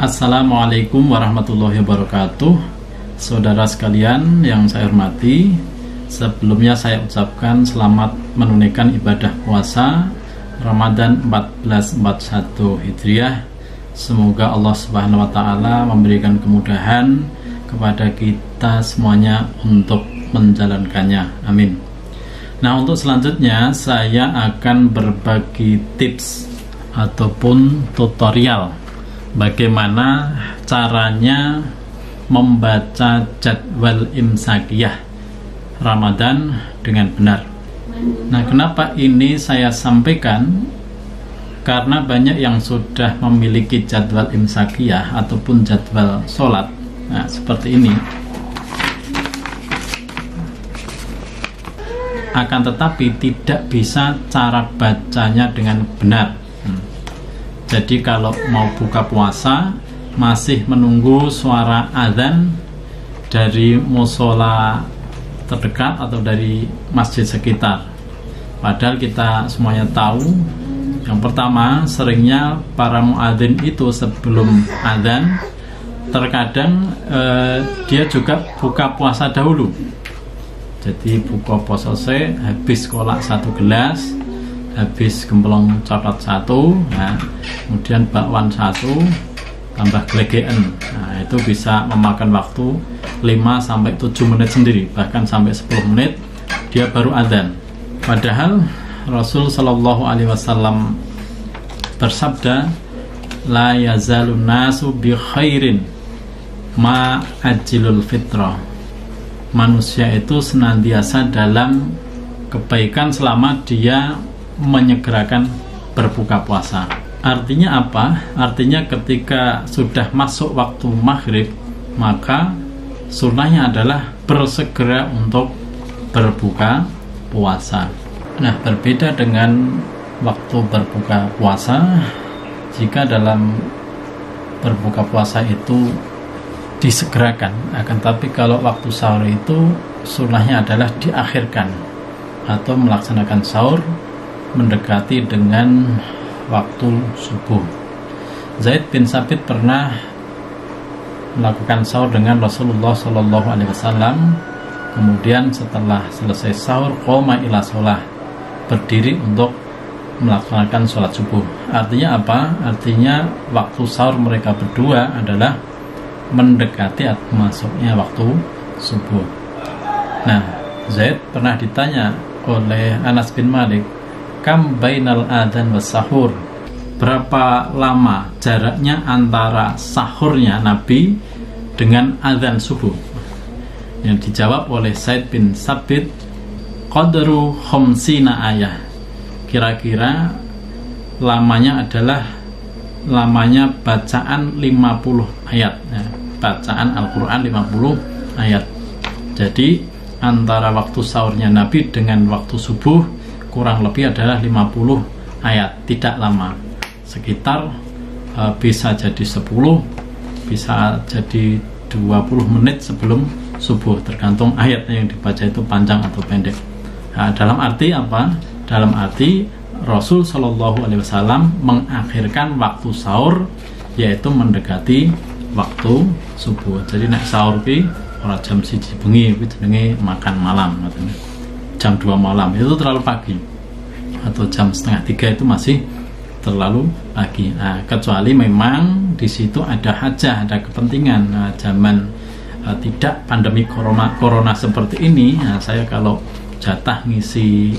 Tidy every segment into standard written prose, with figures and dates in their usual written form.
Assalamualaikum warahmatullahi wabarakatuh. Saudara sekalian yang saya hormati, sebelumnya saya ucapkan selamat menunaikan ibadah puasa Ramadan 1441 Hijriah. Semoga Allah Subhanahu wa taala memberikan kemudahan kepada kita semuanya untuk menjalankannya. Amin. Nah, untuk selanjutnya saya akan berbagi tips ataupun tutorial bagaimana caranya membaca jadwal imsakiyah Ramadan dengan benar. Nah, kenapa ini saya sampaikan? Karena banyak yang sudah memiliki jadwal imsakiyah ataupun jadwal sholat. Nah, seperti ini. Akan tetapi tidak bisa cara bacanya dengan benar. Jadi kalau mau buka puasa masih menunggu suara azan dari musola terdekat atau dari masjid sekitar. Padahal kita semuanya tahu, yang pertama seringnya para muadzin itu sebelum azan terkadang dia juga buka puasa dahulu. Jadi buka puasa habis kolak 1 gelas, habis gemblong coklat 1, nah, kemudian bakwan 1 tambah glegeen. Nah, itu bisa memakan waktu 5-7 menit sendiri, bahkan sampai 10 menit dia baru adzan. Padahal Rasul Shallallahu Alaihi Wasallam bersabda, la yazalun nasu bi khairin ma ajilul fitrah. Manusia itu senantiasa dalam kebaikan selama dia menyegerakan berbuka puasa. Artinya apa? Artinya ketika sudah masuk waktu maghrib, maka sunnahnya adalah bersegera untuk berbuka puasa. Nah, berbeda dengan waktu berbuka puasa, jika dalam berbuka puasa itu disegerakan, akan tapi kalau waktu sahur itu sunnahnya adalah diakhirkan atau melaksanakan sahur mendekati dengan waktu subuh. Zaid bin Sabit pernah melakukan sahur dengan Rasulullah Shallallahu Alaihi Wasallam. Kemudian setelah selesai sahur, qoma ila sholah, berdiri untuk melaksanakan sholat subuh. Artinya apa? Artinya waktu sahur mereka berdua adalah mendekati masuknya waktu subuh. Nah, Zaid pernah ditanya oleh Anas bin Malik, kam bainal adzan was sahur, berapa lama jaraknya antara sahurnya Nabi dengan adzan subuh? Yang dijawab oleh Zaid bin Sabit, qadru khamsina ayah, kira-kira lamanya adalah lamanya bacaan 50 ayat, ya, bacaan Al-Quran 50 ayat. Jadi antara waktu sahurnya Nabi dengan waktu subuh kurang lebih adalah 50 ayat, tidak lama, sekitar bisa jadi 10, bisa jadi 20 menit sebelum subuh, tergantung ayatnya yang dibaca itu panjang atau pendek. Nah, dalam arti apa? Dalam arti Rasul Shallallahu Alaihi Wasallam mengakhirkan waktu sahur, yaitu mendekati waktu subuh. Jadi nek sahur ki ora jam 1 bengi, jenenge makan malam katanya. Jam 2 malam itu terlalu pagi, atau jam 2:30 itu masih terlalu pagi. Nah, kecuali memang di situ ada hajah, ada kepentingan. Nah, zaman tidak pandemi corona seperti ini, nah, saya kalau jatah ngisi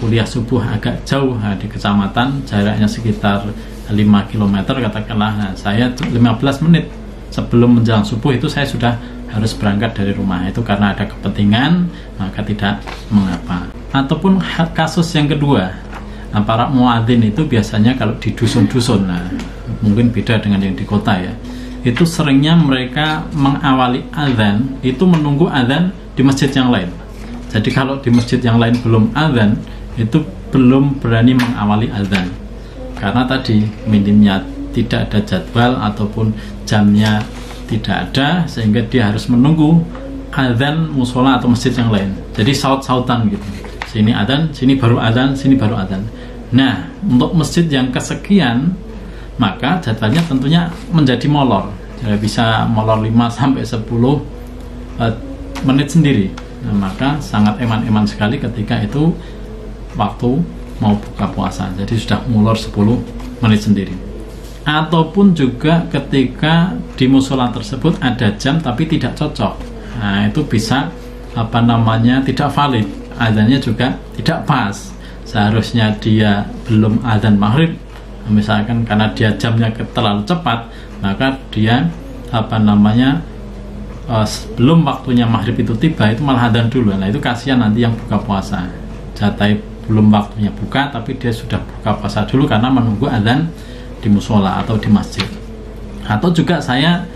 kuliah subuh agak jauh, nah, di kecamatan jaraknya sekitar 5 km katakanlah, nah, saya 15 menit sebelum menjelang subuh itu saya sudah harus berangkat dari rumah. Itu karena ada kepentingan, maka tidak mengapa. Ataupun kasus yang kedua, nah, para muadzin itu biasanya kalau di dusun-dusun, nah, mungkin beda dengan yang di kota ya, itu seringnya mereka mengawali azan itu menunggu azan di masjid yang lain. Jadi kalau di masjid yang lain belum azan, itu belum berani mengawali azan, karena tadi minimnya tidak ada jadwal ataupun jamnya tidak ada, sehingga dia harus menunggu azan musola atau masjid yang lain. Jadi saut-sautan gitu, sini azan, sini baru azan, sini baru azan. Nah, untuk masjid yang kesekian maka jadwalnya tentunya menjadi molor. Jadi bisa molor 5-10 menit sendiri. Nah, maka sangat eman-eman sekali ketika itu waktu mau buka puasa. Jadi sudah molor 10 menit sendiri. Ataupun juga ketika di musola tersebut ada jam tapi tidak cocok. Nah, itu bisa tidak valid. Adzannya juga tidak pas. Seharusnya dia belum adzan maghrib, misalkan karena dia jamnya terlalu cepat, maka dia sebelum waktunya maghrib itu tiba, itu malah adzan dulu. Nah, itu kasihan nanti yang buka puasa. Jatah belum waktunya buka, tapi dia sudah buka puasa dulu karena menunggu adzan di musola atau di masjid. Atau juga saya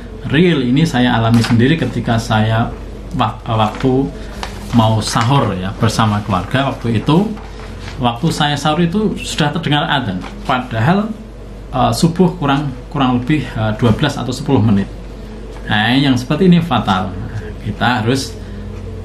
alami sendiri ketika saya waktu mau sahur ya bersama keluarga. Waktu saya sahur itu sudah terdengar adzan, padahal subuh kurang lebih 12 atau 10 menit. Nah, yang seperti ini fatal. Kita harus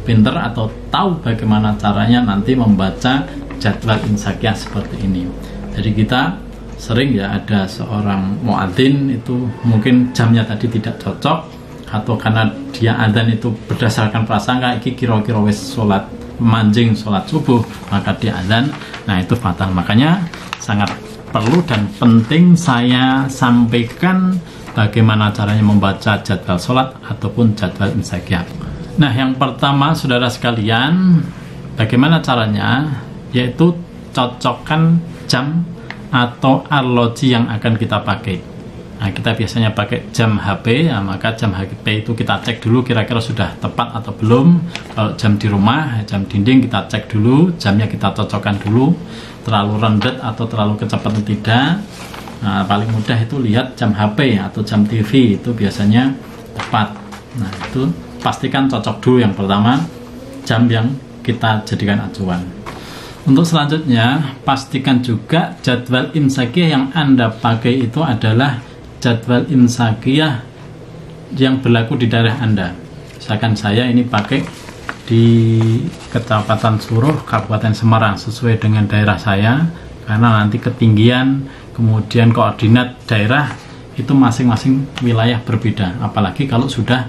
pinter atau tahu bagaimana caranya nanti membaca jadwal imsakiyah seperti ini. Jadi kita sering ya ada seorang muadzin itu mungkin jamnya tadi tidak cocok, atau karena dia adzan itu berdasarkan prasangka iki kira-kira wis sholat manjing sholat subuh, maka dia adzan. Nah, itu fatal. Makanya sangat perlu dan penting saya sampaikan bagaimana caranya membaca jadwal sholat ataupun jadwal imsakiyah. Nah, yang pertama saudara sekalian, bagaimana caranya, yaitu cocokkan jam atau arloji yang akan kita pakai. Nah, kita biasanya pakai jam HP, ya, maka jam HP itu kita cek dulu kira-kira sudah tepat atau belum. Kalau jam di rumah, jam dinding kita cek dulu, jamnya kita cocokkan dulu, terlalu rendet atau terlalu kecepatan tidak. Nah, paling mudah itu lihat jam HP atau jam TV, itu biasanya tepat. Nah, itu pastikan cocok dulu yang pertama, jam yang kita jadikan acuan. Untuk selanjutnya, pastikan juga jadwal imsakiyah yang Anda pakai itu adalah jadwal imsakiyah yang berlaku di daerah Anda. Misalkan saya ini pakai di Kecamatan Suruh, Kabupaten Semarang, sesuai dengan daerah saya, karena nanti ketinggian, kemudian koordinat daerah itu masing-masing wilayah berbeda. Apalagi kalau sudah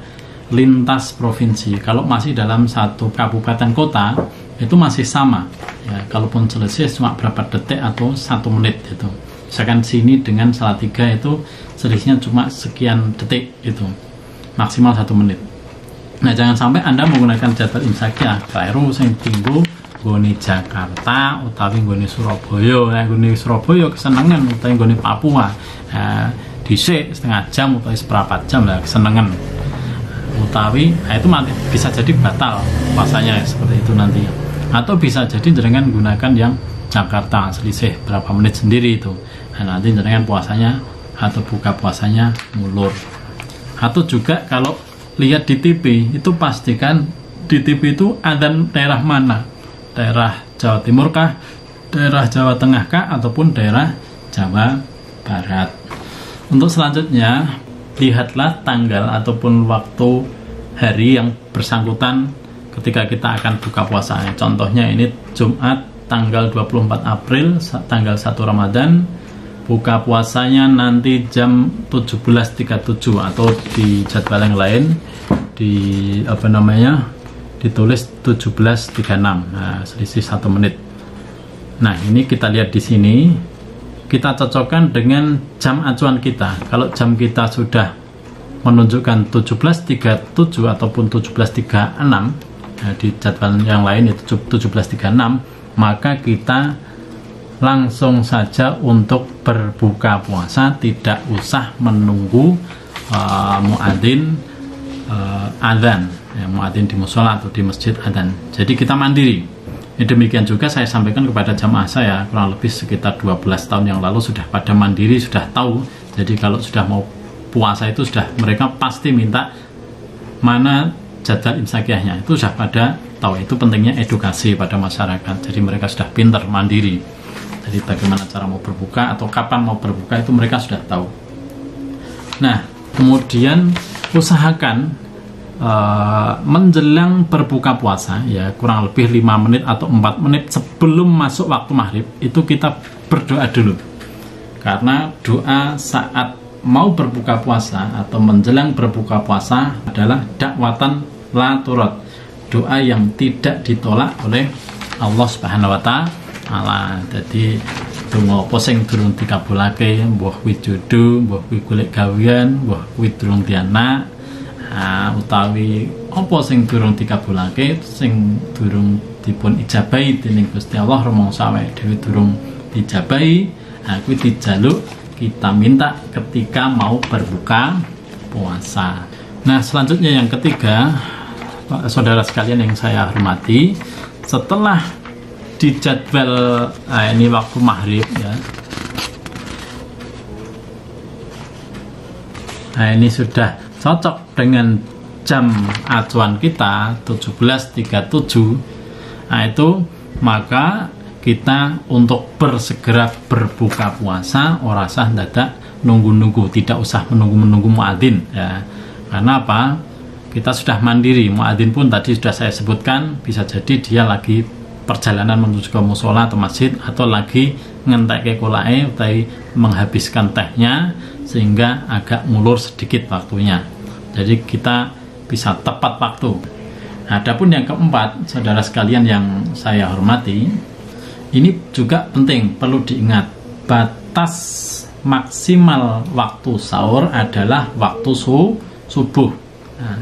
lintas provinsi. Kalau masih dalam satu kabupaten kota, itu masih sama ya, kalaupun selesai cuma berapa detik atau 1 menit itu. Misalkan sini dengan Salatiga itu selisihnya cuma sekian detik, itu maksimal 1 menit. Nah, jangan sampai Anda menggunakan jadwal imsakiyah keliru sing tinggu nggone Jakarta utawi nggone Surabaya. Nggone Surabaya kesenengan, utawi nggone Papua dhisik setengah jam utawi seperempat jam lah kesenengan. Utawi itu bisa jadi batal puasanya seperti itu nanti. Atau bisa jadi jenengan gunakan yang Jakarta selisih berapa menit sendiri itu. Nah, nanti jenengan puasanya atau buka puasanya mulur. Atau juga kalau lihat di TV itu pastikan di TV itu adzan daerah mana, daerah Jawa Timur kah, daerah Jawa Tengah kah, ataupun daerah Jawa Barat. Untuk selanjutnya, lihatlah tanggal ataupun waktu hari yang bersangkutan ketika kita akan buka puasa. Contohnya ini Jumat tanggal 24 April, tanggal 1 Ramadan. Buka puasanya nanti jam 17.37, atau di jadwal yang lain ditulis 17.36. Nah, selisih 1 menit. Nah, ini kita lihat di sini, kita cocokkan dengan jam acuan kita. Kalau jam kita sudah menunjukkan 17.37 ataupun 17.36, di jadwal yang lain itu 17.36, maka kita langsung saja untuk berbuka puasa, tidak usah menunggu muadzin adzan, ya, muadzin di musola atau di masjid adzan. Jadi kita mandiri. Demikian juga saya sampaikan kepada jamaah saya, kurang lebih sekitar 12 tahun yang lalu sudah pada mandiri, sudah tahu. Jadi kalau sudah mau puasa itu sudah mereka pasti minta mana jadwal imsakiyahnya, itu sudah pada tahu. Itu pentingnya edukasi pada masyarakat. Jadi mereka sudah pintar, mandiri. Jadi bagaimana cara mau berbuka atau kapan mau berbuka itu mereka sudah tahu. Nah, kemudian usahakan menjelang berbuka puasa, ya kurang lebih 5 menit atau 4 menit sebelum masuk waktu maghrib, itu kita berdoa dulu. Karena doa saat mau berbuka puasa atau menjelang berbuka puasa adalah dakwatan la turad, doa yang tidak ditolak oleh Allah Subhanahu wa taala. Jadi donga apa sing durung dikabulake, mbuh kuwi jodoh, mbuh kuwi golek gawean, mbuh kuwi durung dianak, utawi apa sing durung dikabulake, sing durung dipun ijabahi dening Gusti Allah, rumangsa awake dhewe durung dijabahi, kuwi dijaluk kita minta ketika mau berbuka puasa. Nah, selanjutnya yang ketiga, saudara sekalian yang saya hormati, setelah dijadwal ini waktu maghrib ya. Nah, ini sudah cocok dengan jam acuan kita 17.37. Nah, itu maka kita untuk bersegera berbuka puasa ora usah dadak nunggu-nunggu, tidak usah menunggu muadzin ya. Karena apa? Kita sudah mandiri. Muadzin pun tadi sudah saya sebutkan, bisa jadi dia lagi perjalanan menuju ke musola atau masjid, atau lagi ngentek kolae atau menghabiskan tehnya sehingga agak ngulur sedikit waktunya. Jadi kita bisa tepat waktu. Adapun yang keempat, saudara sekalian yang saya hormati, ini juga penting, perlu diingat, batas maksimal waktu sahur adalah waktu subuh. Nah,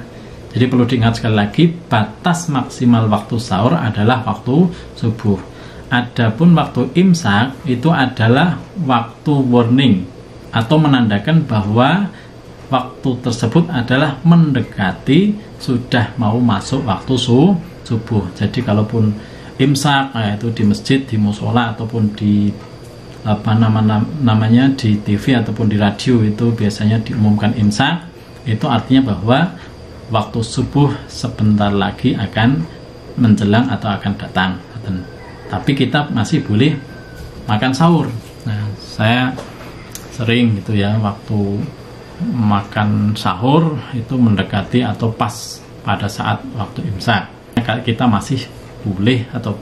jadi perlu diingat sekali lagi, batas maksimal waktu sahur adalah waktu subuh. Adapun waktu imsak itu adalah waktu warning atau menandakan bahwa waktu tersebut adalah mendekati sudah mau masuk waktu subuh. Jadi kalaupun imsak, yaitu di masjid, di musola ataupun di namanya di TV ataupun di radio, itu biasanya diumumkan imsak, itu artinya bahwa waktu subuh sebentar lagi akan menjelang atau akan datang. Tapi kita masih boleh makan sahur. Nah, saya sering gitu ya, waktu makan sahur itu mendekati atau pas pada saat waktu imsak. Kita masih boleh atau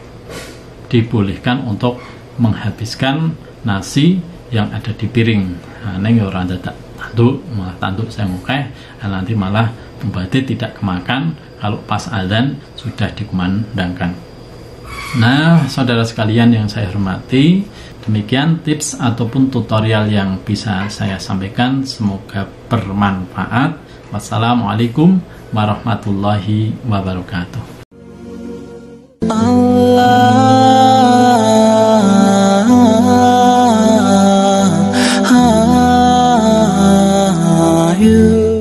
dibolehkan untuk menghabiskan nasi yang ada di piring. Nah, neng orang dadak tanduk saya mukeh, nanti malah mubade tidak kemakan kalau pas azan sudah dikumandangkan. Nah, saudara sekalian yang saya hormati, demikian tips ataupun tutorial yang bisa saya sampaikan, semoga bermanfaat. Wassalamualaikum warahmatullahi wabarakatuh. You